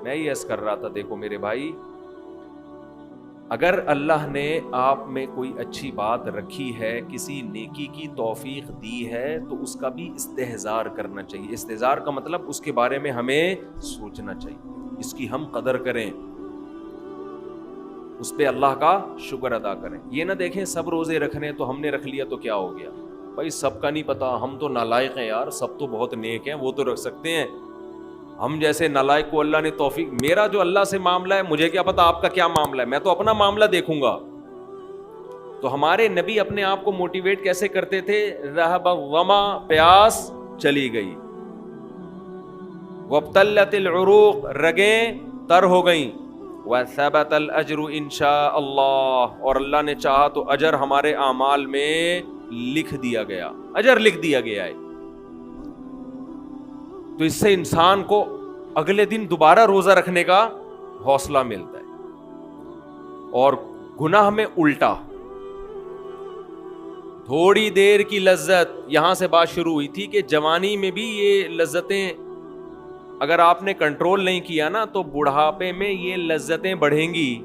میں یہ عرض کر رہا تھا، دیکھو میرے بھائی، اگر اللہ نے آپ میں کوئی اچھی بات رکھی ہے، کسی نیکی کی توفیق دی ہے، تو اس کا بھی استحضار کرنا چاہیے۔ استحضار کا مطلب اس کے بارے میں ہمیں سوچنا چاہیے، اس کی ہم قدر کریں، اس پہ اللہ کا شکر ادا کریں۔ یہ نہ دیکھیں سب روزے رکھنے تو ہم نے رکھ لیا تو کیا ہو گیا، بھائی سب کا نہیں پتا، ہم تو نالائق ہیں یار، سب تو بہت نیک ہیں، وہ تو رکھ سکتے ہیں، ہم جیسے نالائق کو اللہ نے توفیق، میرا جو اللہ سے معاملہ ہے مجھے کیا پتا آپ کا کیا معاملہ ہے، میں تو اپنا معاملہ دیکھوں گا۔ تو ہمارے نبی اپنے آپ کو موٹیویٹ کیسے کرتے تھے؟ رہب الظما، پیاس چلی گئی، وابتلت العروق، رگیں تر ہو گئیں، وثبت الاجر انشاء اللہ، اور اللہ نے چاہا تو اجر ہمارے اعمال میں لکھ دیا گیا، اجر لکھ دیا گیا ہے۔ تو اس سے انسان کو اگلے دن دوبارہ روزہ رکھنے کا حوصلہ ملتا ہے۔ اور گناہ میں الٹا، تھوڑی دیر کی لذت، یہاں سے بات شروع ہوئی تھی کہ جوانی میں بھی یہ لذتیں اگر آپ نے کنٹرول نہیں کیا نا تو بڑھاپے میں یہ لذتیں بڑھیں گی،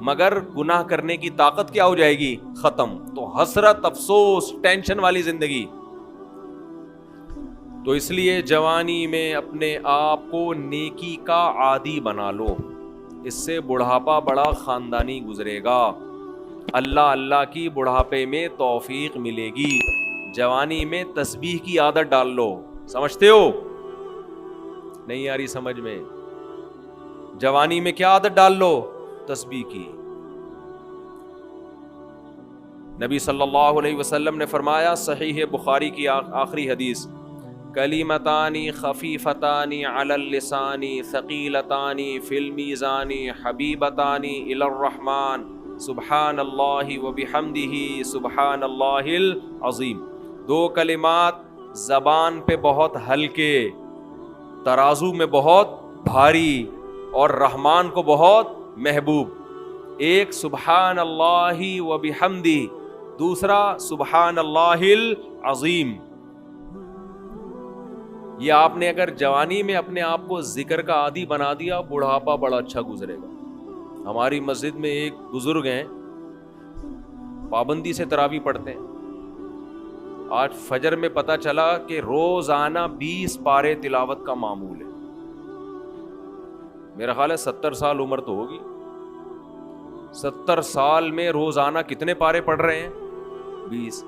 مگر گناہ کرنے کی طاقت کیا ہو جائے گی؟ ختم۔ تو حسرت، افسوس، ٹینشن والی زندگی۔ تو اس لیے جوانی میں اپنے آپ کو نیکی کا عادی بنا لو، اس سے بڑھاپا بڑا خاندانی گزرے گا، اللہ اللہ کی بڑھاپے میں توفیق ملے گی۔ جوانی میں تسبیح کی عادت ڈال لو، سمجھتے ہو؟ نہیں آ رہی سمجھ میں؟ جوانی میں کیا عادت ڈال لو؟ تسبیح کی۔ نبی صلی اللہ علیہ وسلم نے فرمایا، صحیح بخاری کی آخری حدیث، کلیمتانی خفیفتانی علی اللسانی ثقیلتانی فی المیزان حبیبتانی الی الرحمن سبحان اللہ وبحمدہ سبحان اللہ العظیم۔ دو کلمات زبان پہ بہت ہلکے، ترازو میں بہت بھاری، اور رحمان کو بہت محبوب۔ ایک سبحان اللہ وبحمدہ، دوسرا سبحان اللہ العظیم۔ یہ آپ نے اگر جوانی میں اپنے آپ کو ذکر کا عادی بنا دیا، بڑھاپا بڑا اچھا گزرے گا۔ ہماری مسجد میں ایک بزرگ ہیں، پابندی سے تراویح پڑھتے ہیں، آج فجر میں پتا چلا کہ روزانہ 20 پارے تلاوت کا معمول ہے۔ میرا خیال ہے 70 سال عمر تو ہوگی، 70 سال میں روزانہ کتنے پارے پڑھ رہے ہیں؟ 20۔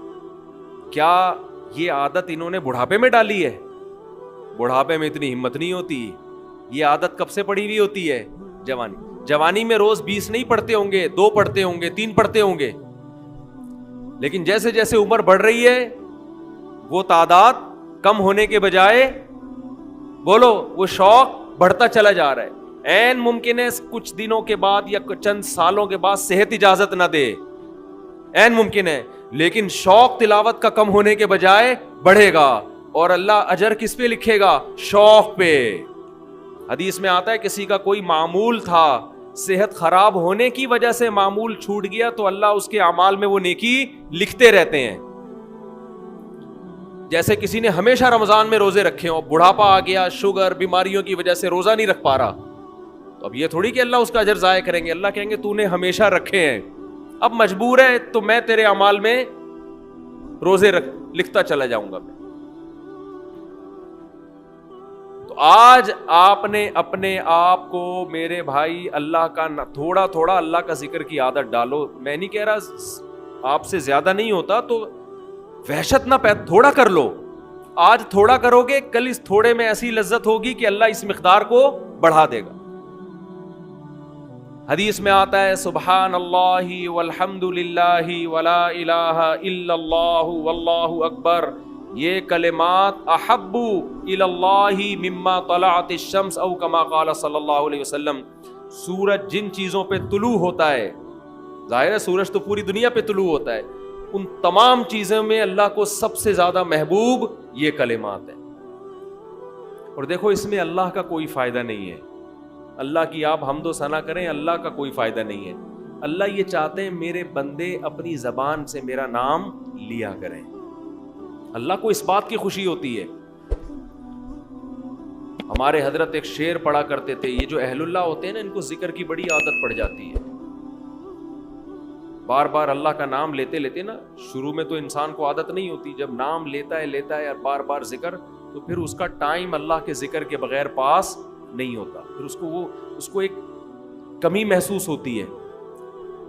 کیا یہ عادت انہوں نے بڑھاپے میں ڈالی ہے؟ بڑھاپے میں اتنی ہمت نہیں ہوتی، یہ عادت کب سے پڑی ہوئی ہوتی ہے؟ جوانی میں روز 20 نہیں پڑھتے ہوں گے، 2 پڑھتے ہوں گے، 3 پڑھتے ہوں گے، لیکن جیسے جیسے عمر بڑھ رہی ہے وہ تعداد کم ہونے کے بجائے بولو وہ شوق بڑھتا چلا جا رہا ہے۔ عین ممکن ہے کچھ دنوں کے بعد یا چند سالوں کے بعد صحت اجازت نہ دے، عین ممکن ہے، لیکن شوق تلاوت کا کم ہونے کے بجائے بڑھے گا، اور اللہ اجر کس پہ لکھے گا؟ شوق پہ۔ حدیث میں آتا ہے کسی کا کوئی معمول تھا، صحت خراب ہونے کی وجہ سے معمول چھوٹ گیا تو اللہ اس کے اعمال میں وہ نیکی لکھتے رہتے ہیں۔ جیسے کسی نے ہمیشہ رمضان میں روزے رکھے ہوں، بڑھاپا آ گیا، شوگر، بیماریوں کی وجہ سے روزہ نہیں رکھ پا رہا، تو اب یہ تھوڑی کہ اللہ اس کا اجر ضائع کریں گے، اللہ کہیں گے تو نے ہمیشہ رکھے ہیں، اب مجبور ہے تو میں تیرے اعمال میں روزے لکھتا چلا جاؤں گا۔ تو آج آپ نے اپنے آپ کو میرے بھائی اللہ کا تھوڑا تھوڑا اللہ کا ذکر کی عادت ڈالو۔ میں نہیں کہہ رہا آپ سے زیادہ نہیں ہوتا تو وحشت نہ تھوڑا کر لو، آج تھوڑا کرو گے کل اس تھوڑے میں ایسی لذت ہوگی کہ اللہ اس مقدار کو بڑھا دے گا۔ حدیث میں آتا ہے سبحان اللہ والحمد للہ ولا الہ الا اللہ واللہ اکبر، یہ کلمات احب الی اللہ مما طلعت الشمس او کما قال صلی اللہ علیہ وسلم۔ سورج جن چیزوں پہ طلوع ہوتا ہے، ظاہر ہے سورج تو پوری دنیا پہ طلوع ہوتا ہے، ان تمام چیزوں میں اللہ کو سب سے زیادہ محبوب یہ کلمات ہیں۔ اور دیکھو اس میں اللہ کا کوئی فائدہ نہیں ہے، اللہ کی آپ حمد و ثنا کریں، اللہ کا کوئی فائدہ نہیں ہے۔ اللہ یہ چاہتے ہیں میرے بندے اپنی زبان سے میرا نام لیا کریں، اللہ کو اس بات کی خوشی ہوتی ہے۔ ہمارے حضرت ایک شعر پڑھا کرتے تھے, یہ جو اہل اللہ ہوتے ہیں نا, ان کو ذکر کی بڑی عادت پڑ جاتی ہے. بار بار اللہ کا نام لیتے لیتے نا, شروع میں تو انسان کو عادت نہیں ہوتی, جب نام لیتا ہے اور بار بار ذکر, تو پھر اس کا ٹائم اللہ کے ذکر کے بغیر پاس نہیں ہوتا. پھر اس کو ایک کمی محسوس ہوتی ہے.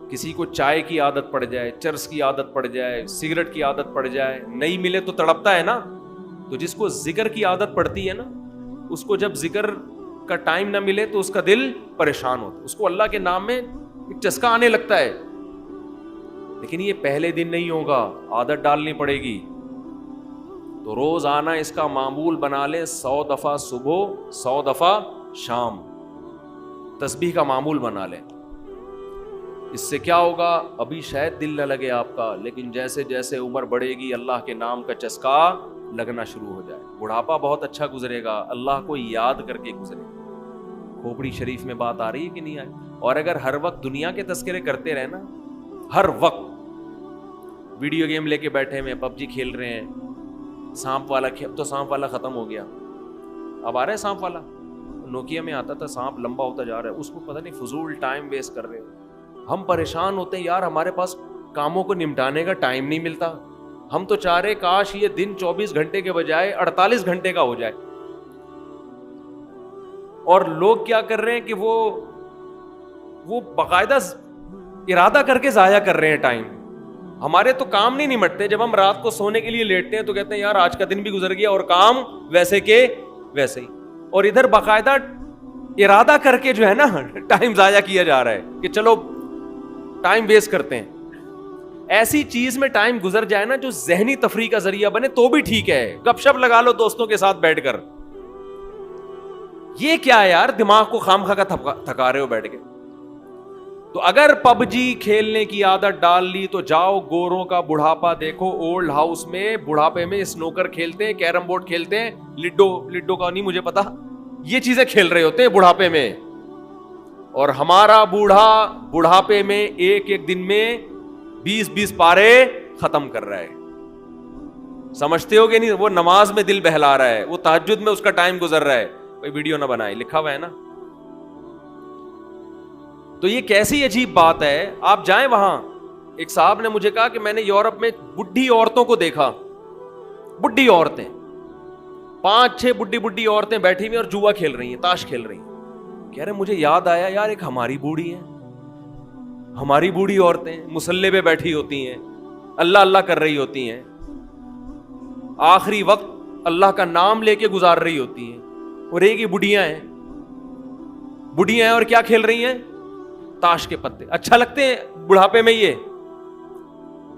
کسی کو چائے کی عادت پڑ جائے, چرس کی عادت پڑ جائے, سگریٹ کی عادت پڑ جائے, نہیں ملے تو تڑپتا ہے نا. تو جس کو ذکر کی عادت پڑتی ہے نا, اس کو جب ذکر کا ٹائم نہ ملے تو اس کا دل پریشان ہوتا ہے, اس کو اللہ کے نام میں ایک چسکا آنے لگتا ہے. لیکن یہ پہلے دن نہیں ہوگا, عادت ڈالنی پڑے گی. تو روز آنا اس کا معمول بنا لیں, 100 دفعہ صبح 100 دفعہ شام تسبیح کا معمول بنا لیں. اس سے کیا ہوگا, ابھی شاید دل نہ لگے آپ کا, لیکن جیسے جیسے عمر بڑھے گی اللہ کے نام کا چسکا لگنا شروع ہو جائے. بڑھاپا بہت اچھا گزرے گا, اللہ کو یاد کر کے گزرے گا. کھوپڑی شریف میں بات آ رہی ہے کہ نہیں آئی؟ اور اگر ہر وقت دنیا کے تذکرے کرتے رہے نا, ہر وقت ویڈیو گیم لے کے بیٹھے ہوئے, پب جی کھیل رہے ہیں, سانپ والا, اب تو سانپ والا ختم ہو گیا, اب آ رہا ہے سانپ والا. نوکیا میں آتا تھا, سانپ لمبا ہوتا جا رہا ہے, اس کو پتہ نہیں فضول ٹائم ویسٹ کر رہے. ہم پریشان ہوتے ہیں یار, ہمارے پاس کاموں کو نمٹانے کا ٹائم نہیں ملتا. ہم تو چاہ رہے کاش یہ دن 24 گھنٹے کے بجائے 48 گھنٹے کا ہو جائے. اور لوگ کیا کر رہے ہیں کہ وہ باقاعدہ ارادہ کر کے ضائع کر رہے ہیں ٹائم. ہمارے تو کام نہیں نمٹتے. جب ہم رات کو سونے کے لیے لیٹتے ہیں تو کہتے ہیں یار آج کا دن بھی گزر گیا اور کام ویسے کے ویسے ہی. اور ادھر باقاعدہ ارادہ کر کے جو ہے نا ٹائم ضائع کیا جا رہا ہے کہ چلو ٹائم ویسٹ کرتے ہیں. ایسی چیز میں ٹائم گزر جائے نا جو ذہنی تفریح کا ذریعہ بنے تو بھی ٹھیک ہے. گپ شپ لگا لو دوستوں کے ساتھ بیٹھ کر. یہ کیا ہے یار, دماغ کو خام خواہ کا تھکا رہے ہو بیٹھ کے. تو اگر پب جی کھیلنے کی عادت ڈال لی تو جاؤ گوروں کا بڑھاپا دیکھو. اولڈ ہاؤس میں بڑھاپے میں سنوکر کھیلتے ہیں, کیرم بورڈ کھیلتے ہیں, لڈو کا نہیں مجھے پتا, یہ چیزیں کھیل رہے ہوتے ہیں بڑھاپے میں. اور ہمارا بوڑھا بڑھاپے میں ایک دن میں 20 پارے ختم کر رہا ہے. سمجھتے ہو کہ نہیں؟ وہ نماز میں دل بہلا رہا ہے, وہ تہجد میں اس کا ٹائم گزر رہا ہے. کوئی ویڈیو نہ بنائے, لکھا ہوا ہے نا. تو یہ کیسی عجیب بات ہے. آپ جائیں وہاں, ایک صاحب نے مجھے کہا کہ میں نے یورپ میں بڈھی عورتوں کو دیکھا, بڈھی عورتیں 5-6 بڈھی عورتیں بیٹھی ہوئی اور جوا کھیل رہی ہیں, تاش کھیل رہی ہیں. کہہ رہے مجھے یاد آیا یار ایک ہماری بوڑھی ہیں, ہماری بوڑھی عورتیں مصلے پہ بیٹھی ہوتی ہیں, اللہ اللہ کر رہی ہوتی ہیں, آخری وقت اللہ کا نام لے کے گزار رہی ہوتی ہیں. اور ایک ہی بڑھیاں ہیں اور کیا کھیل رہی ہیں, تاش کے پتے. اچھا لگتے ہیں بڑھاپے میں یہ.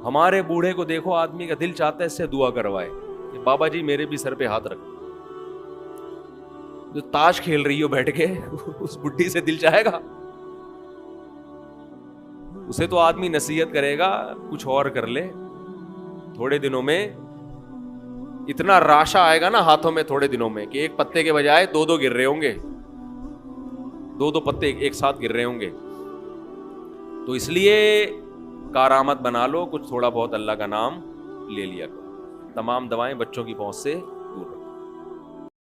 ہمارے بوڑھے کو دیکھو, آدمی کا دل چاہتا ہے اس سے دعا کروائے کہ بابا جی میرے بھی سر پہ ہاتھ رکھ. جو تاش کھیل رہی ہو بیٹھ کے, اس بڈھی سے دل چاہے گا؟ اسے تو آدمی نصیحت کرے گا کچھ اور کر لے. تھوڑے دنوں میں اتنا راشا آئے گا نا ہاتھوں میں تھوڑے دنوں میں کہ ایک پتے کے بجائے 2 گر رہے ہوں گے, 2 پتے ایک ساتھ گر رہے ہوں گے. تو اس لیے کارآمد بنا لو, کچھ تھوڑا بہت اللہ کا نام لے لیا کرو. تمام دوائیں بچوں کی پہنچ سے